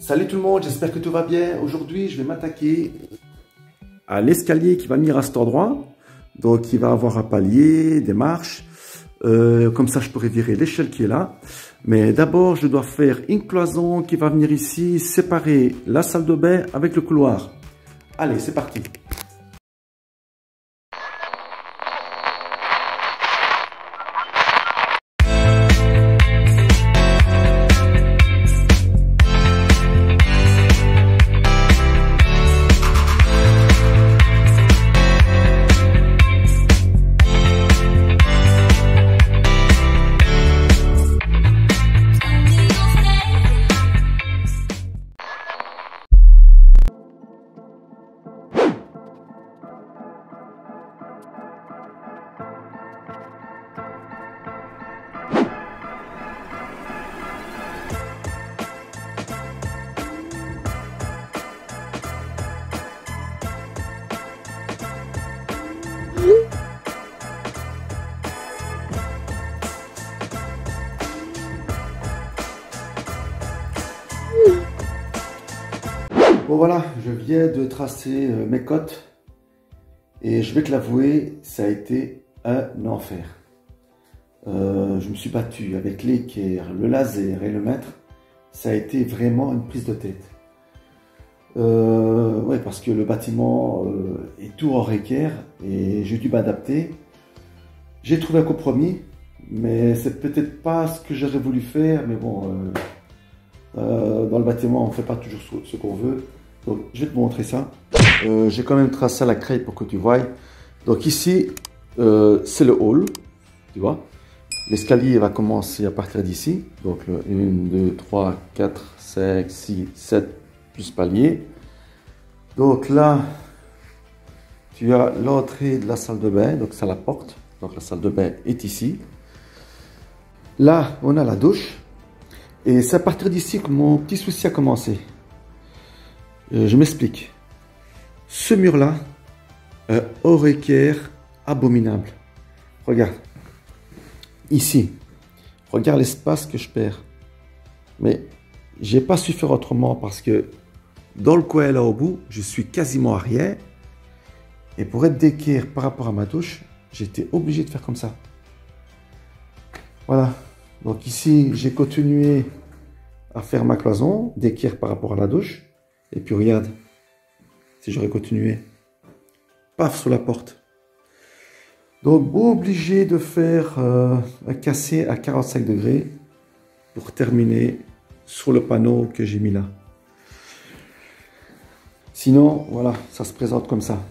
Salut tout le monde, j'espère que tout va bien. Aujourd'hui, je vais m'attaquer à l'escalier qui va venir à cet endroit. Donc, il va avoir un palier, des marches. Comme ça, je pourrais virer l'échelle qui est là. Mais d'abord, je dois faire une cloison qui va venir ici, séparer la salle de bain avec le couloir. Allez, c'est parti. Bon voilà, je viens de tracer mes cotes et je vais te l'avouer, ça a été un enfer. Je me suis battu avec l'équerre, le laser et le mètre. Ça a été vraiment une prise de tête. Ouais, parce que le bâtiment est tout hors équerre et j'ai dû m'adapter. J'ai trouvé un compromis, mais c'est peut-être pas ce que j'aurais voulu faire. Mais bon, dans le bâtiment, on ne fait pas toujours ce qu'on veut. Donc, je vais te montrer ça. J'ai quand même tracé à la craie pour que tu vois. Donc ici, c'est le hall, tu vois. L'escalier va commencer à partir d'ici. Donc 1, 2, 3, 4, 5, 6, 7, plus palier. Donc là, tu as l'entrée de la salle de bain. Donc c'est la porte. Donc la salle de bain est ici. Là, on a la douche. Et c'est à partir d'ici que mon petit souci a commencé. Je m'explique. Ce mur-là, hors équerre, abominable. Regarde. Ici. Regarde l'espace que je perds. Mais j'ai pas su faire autrement parce que dans le coin là au bout, je suis quasiment à rien. Et pour être d'équerre par rapport à ma douche, j'étais obligé de faire comme ça. Voilà. Donc ici, j'ai continué à faire ma cloison d'équerre par rapport à la douche. Et puis regarde, si j'aurais continué, paf sur la porte. Donc obligé de faire un cassé à 45 degrés pour terminer sur le panneau que j'ai mis là. Sinon, voilà, ça se présente comme ça.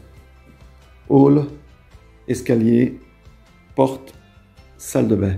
Hall, escalier, porte, salle de bain.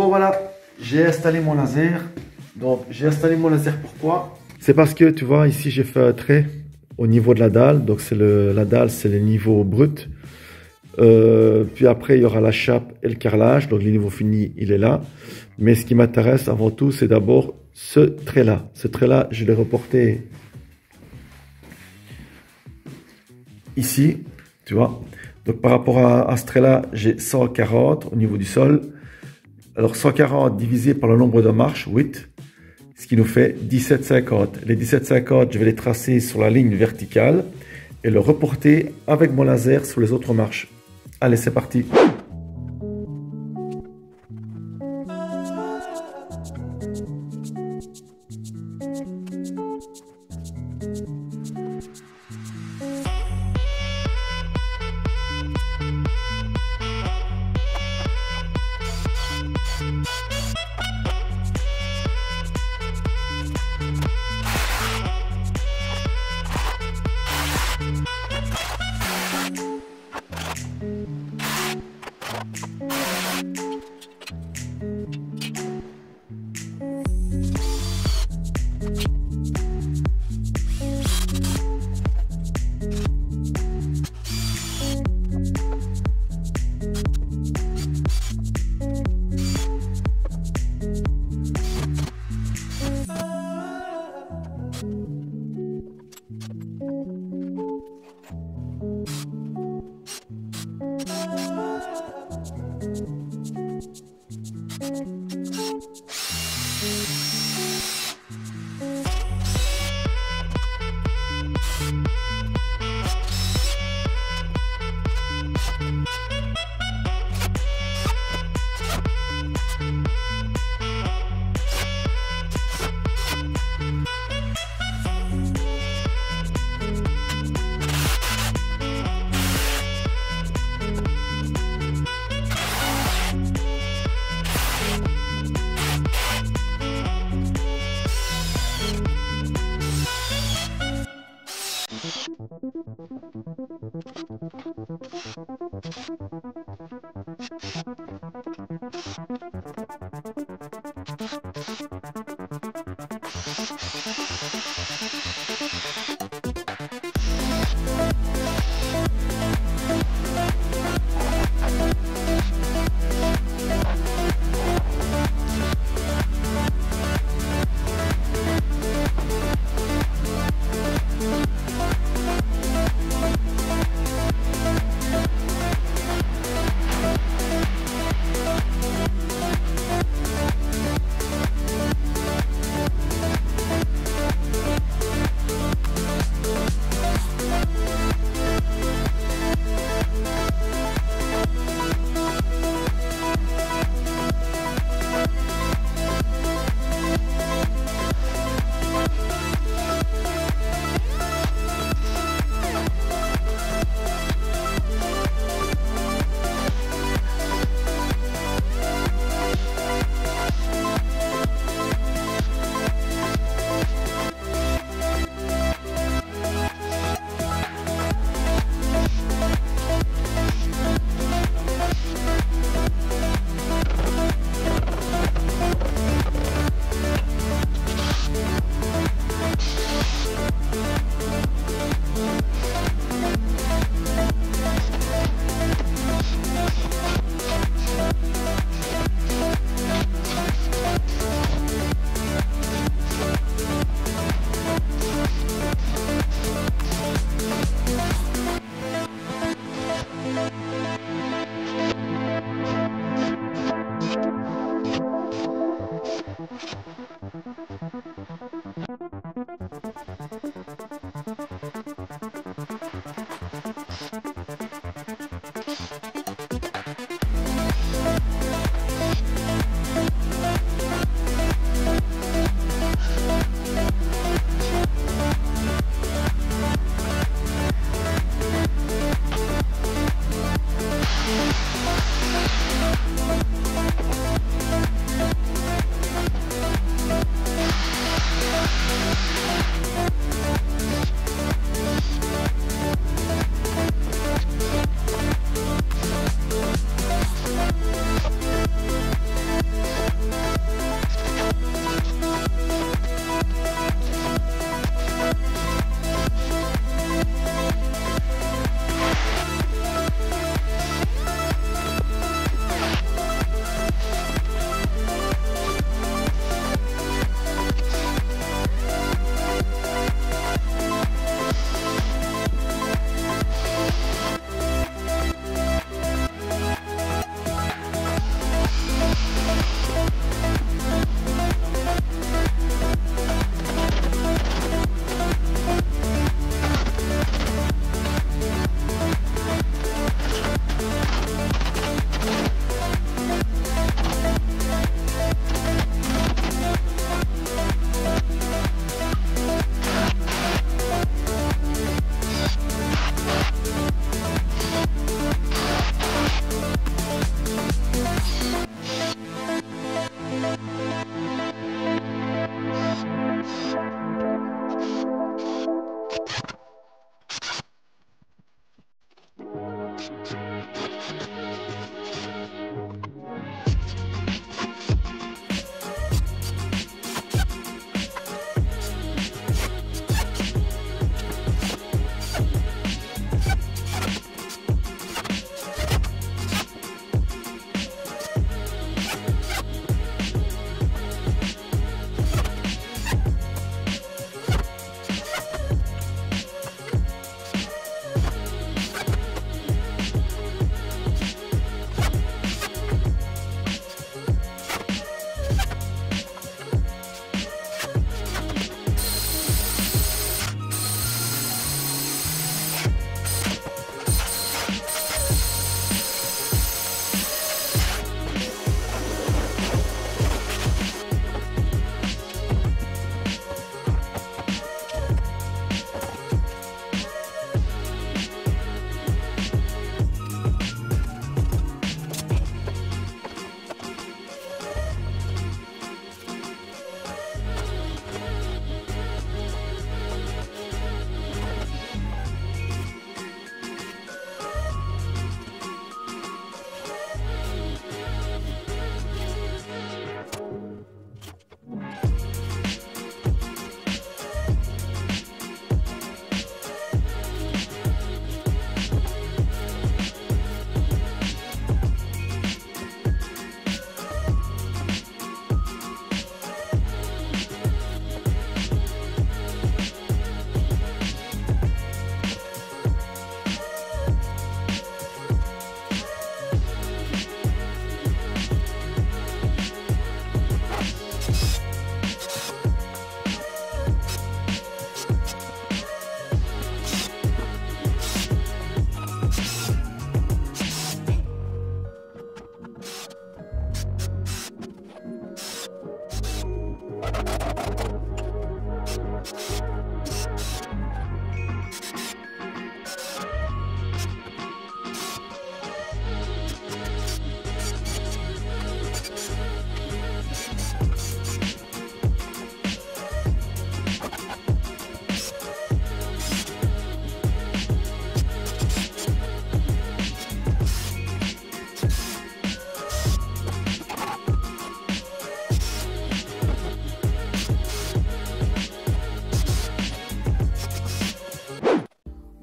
Bon voilà, j'ai installé mon laser. Donc j'ai installé mon laser pourquoi? C'est parce que tu vois ici j'ai fait un trait au niveau de la dalle. Donc c'est la dalle c'est le niveau brut. Puis après il y aura la chape et le carrelage. Donc le niveau fini il est là. Mais ce qui m'intéresse avant tout c'est d'abord ce trait là. Ce trait là je l'ai reporté ici. Tu vois. Donc par rapport à ce trait là j'ai 140 au niveau du sol. Alors 140 divisé par le nombre de marches, 8, ce qui nous fait 17,50. Les 17,50, je vais les tracer sur la ligne verticale et le reporter avec mon laser sur les autres marches. Allez, c'est parti.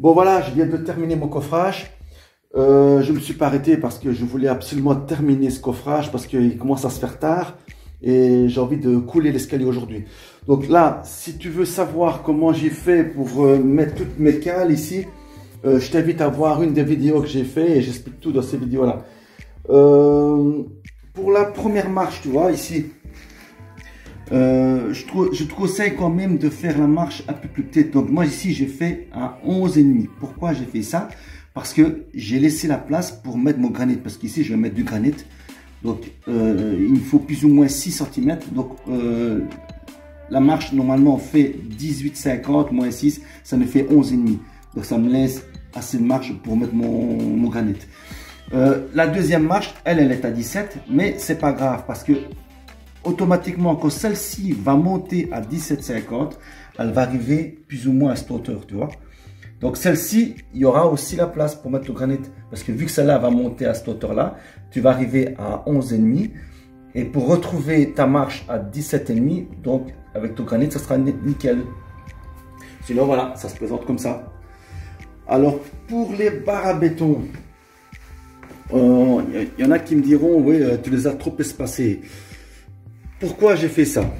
Bon voilà, je viens de terminer mon coffrage. Je ne me suis pas arrêté parce que je voulais absolument terminer ce coffrage parce qu'il commence à se faire tard et j'ai envie de couler l'escalier aujourd'hui. Donc là, si tu veux savoir comment j'ai fait pour mettre toutes mes cales ici, je t'invite à voir une des vidéos que j'ai fait et j'explique tout dans ces vidéos-là. Pour la première marche, tu vois, ici, je te conseille quand même de faire la marche un peu plus petite. Donc moi ici, j'ai fait à 11,5. Pourquoi j'ai fait ça? Parce que j'ai laissé la place pour mettre mon granit. Parce qu'ici, je vais mettre du granit. Donc il me faut plus ou moins 6 cm. Donc la marche, normalement, fait 18,50 moins 6. Ça me fait 11,5. Donc ça me laisse assez de marge pour mettre mon granit. La deuxième marche, elle est à 17. Mais c'est pas grave parce que automatiquement, quand celle-ci va monter à 17,50, elle va arriver plus ou moins à cette hauteur, tu vois. Donc celle-ci, il y aura aussi la place pour mettre le granit. Parce que vu que celle-là va monter à cette hauteur-là, tu vas arriver à 11,5. Et pour retrouver ta marche à 17,5, donc avec ton granit, ça sera nickel. Sinon, voilà, ça se présente comme ça. Alors, pour les barres à béton, il y en a qui me diront, oui, tu les as trop espacées. Pourquoi j'ai fait ça?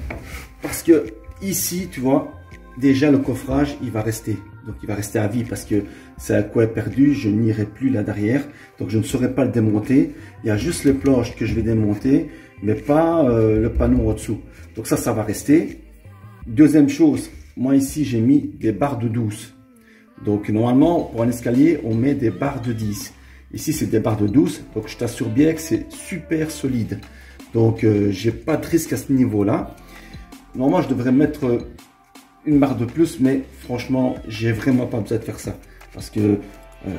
Parce que ici, tu vois, déjà le coffrage, il va rester. Donc il va rester à vie parce que c'est un coin perdu, je n'irai plus là derrière. Donc je ne saurais pas le démonter. Il y a juste les planches que je vais démonter, mais pas le panneau en dessous. Donc ça va rester. Deuxième chose, moi ici j'ai mis des barres de 12. Donc normalement, pour un escalier, on met des barres de 10. Ici c'est des barres de 12, donc je t'assure bien que c'est super solide. Donc, j'ai pas de risque à ce niveau-là. Normalement, je devrais mettre une barre de plus, mais franchement, j'ai vraiment pas besoin de faire ça. Parce que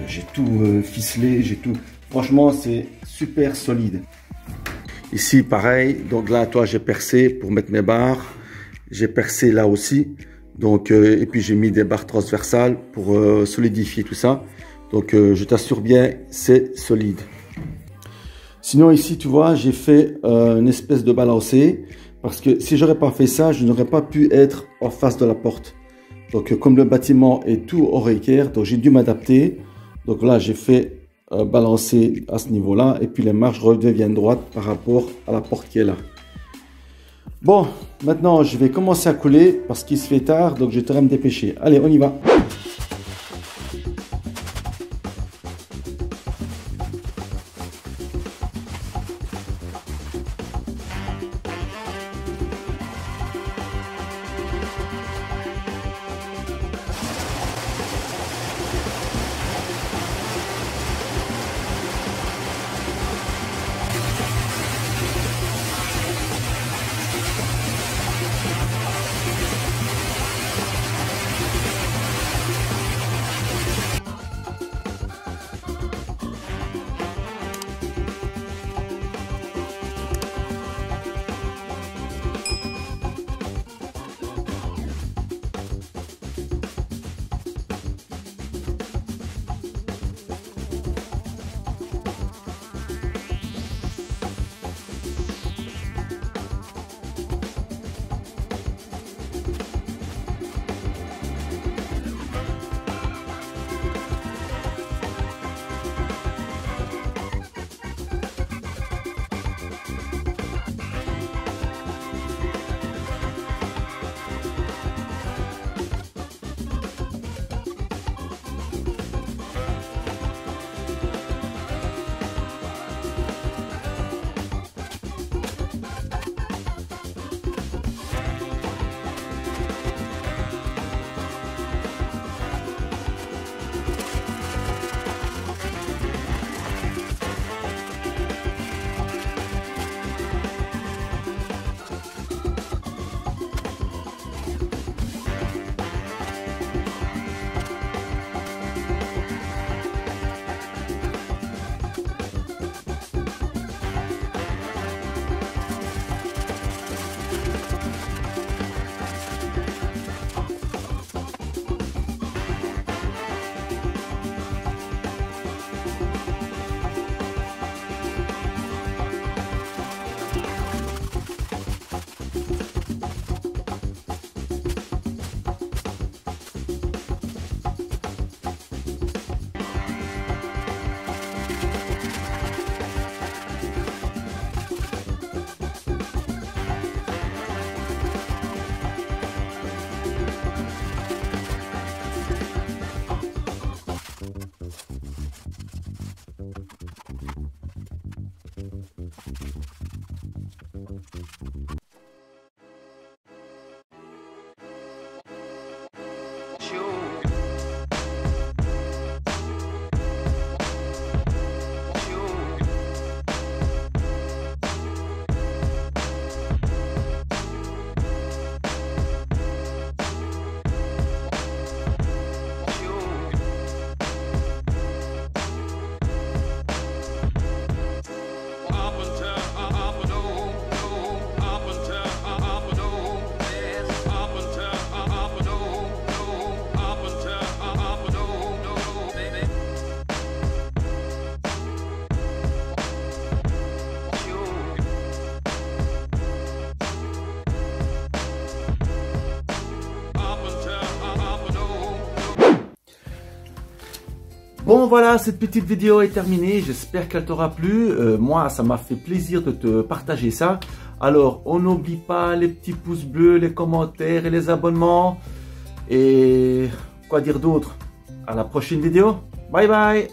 j'ai tout ficelé, j'ai tout... Franchement, c'est super solide. Ici, pareil. Donc là, toi, j'ai percé pour mettre mes barres. J'ai percé là aussi. Donc, et puis, j'ai mis des barres transversales pour solidifier tout ça. Donc, je t'assure bien, c'est solide. Sinon ici, tu vois, j'ai fait une espèce de balancé parce que si j'aurais pas fait ça, je n'aurais pas pu être en face de la porte. Donc comme le bâtiment est tout hors équerre, donc j'ai dû m'adapter. Donc là, j'ai fait balancer à ce niveau-là et puis les marches redeviennent droites par rapport à la porte qui est là. Bon, maintenant, je vais commencer à couler parce qu'il se fait tard, donc je vais me dépêcher. Allez, on y va. Bon voilà, cette petite vidéo est terminée, j'espère qu'elle t'aura plu. Moi, ça m'a fait plaisir de te partager ça. Alors, on n'oublie pas les petits pouces bleus, les commentaires et les abonnements. Et quoi dire d'autre? À la prochaine vidéo. Bye bye.